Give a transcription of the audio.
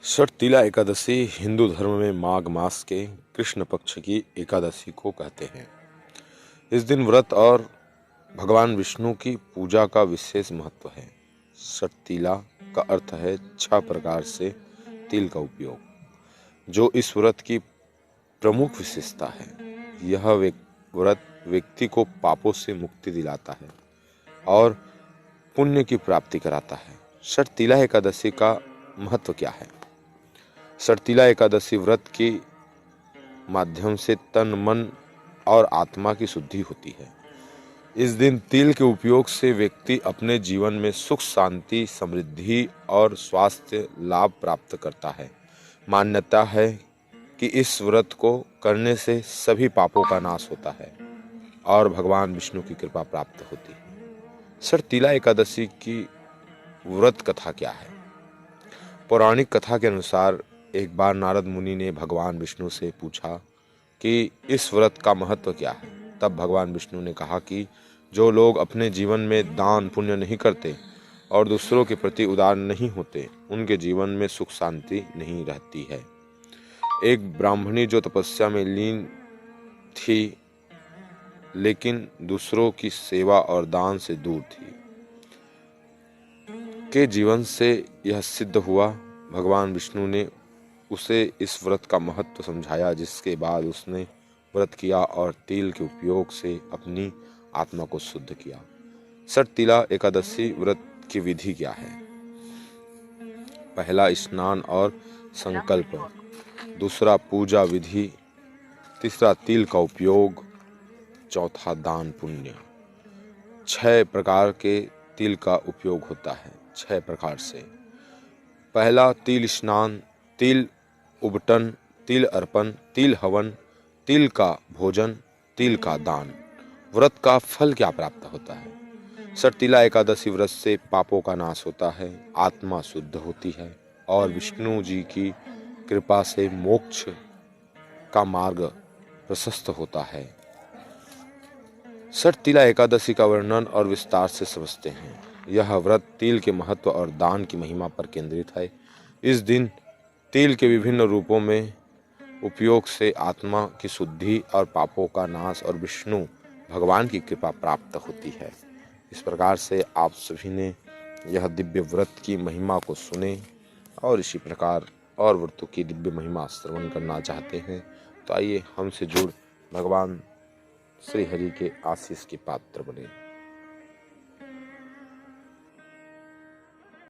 षटतिला एकादशी हिंदू धर्म में माघ मास के कृष्ण पक्ष की एकादशी को कहते हैं। इस दिन व्रत और भगवान विष्णु की पूजा का विशेष महत्व है। षटतिला का अर्थ है 6 प्रकार से तिल का उपयोग, जो इस व्रत की प्रमुख विशेषता है। यह व्रत व्यक्ति को पापों से मुक्ति दिलाता है और पुण्य की प्राप्ति कराता है। षटतिला एकादशी का महत्व क्या है? षटतिला एकादशी व्रत के माध्यम से तन, मन और आत्मा की शुद्धि होती है। इस दिन तिल के उपयोग से व्यक्ति अपने जीवन में सुख, शांति, समृद्धि और स्वास्थ्य लाभ प्राप्त करता है। मान्यता है कि इस व्रत को करने से सभी पापों का नाश होता है और भगवान विष्णु की कृपा प्राप्त होती है। षटतिला एकादशी की व्रत कथा क्या है? पौराणिक कथा के अनुसार एक बार नारद मुनि ने भगवान विष्णु से पूछा कि इस व्रत का महत्व क्या है। तब भगवान विष्णु ने कहा कि जो लोग अपने जीवन में दान पुण्य नहीं करते और दूसरों के प्रति उदार नहीं होते, उनके जीवन में सुख शांति नहीं रहती है। एक ब्राह्मणी जो तपस्या में लीन थी लेकिन दूसरों की सेवा और दान से दूर थी, के जीवन से यह सिद्ध हुआ। भगवान विष्णु ने उसे इस व्रत का महत्व समझाया, जिसके बाद उसने व्रत किया और तिल के उपयोग से अपनी आत्मा को शुद्ध किया। षटतिला एकादशी व्रत की विधि क्या है? पहला स्नान और संकल्प, दूसरा पूजा विधि, तीसरा तिल का उपयोग, चौथा दान पुण्य। 6 प्रकार के तिल का उपयोग होता है, 6 प्रकार से। पहला तिल स्नान, तिल उबटन, तिल अर्पण, तिल हवन, तिल का भोजन, तिल का दान। व्रत का फल क्या प्राप्त होता है? षटतिला एकादशी व्रत से पापों का नाश होता है, आत्मा शुद्ध होती है और विष्णु जी की कृपा से मोक्ष का मार्ग प्रशस्त होता है। षटतिला एकादशी का वर्णन और विस्तार से समझते हैं। यह व्रत तिल के महत्व और दान की महिमा पर केंद्रित है। इस दिन तिल के विभिन्न रूपों में उपयोग से आत्मा की शुद्धि और पापों का नाश और विष्णु भगवान की कृपा प्राप्त होती है। इस प्रकार से आप सभी ने यह दिव्य व्रत की महिमा को सुने और इसी प्रकार और व्रतों की दिव्य महिमा श्रवण करना चाहते हैं तो आइए हमसे जुड़ भगवान श्री हरि के आशीष के पात्र बने।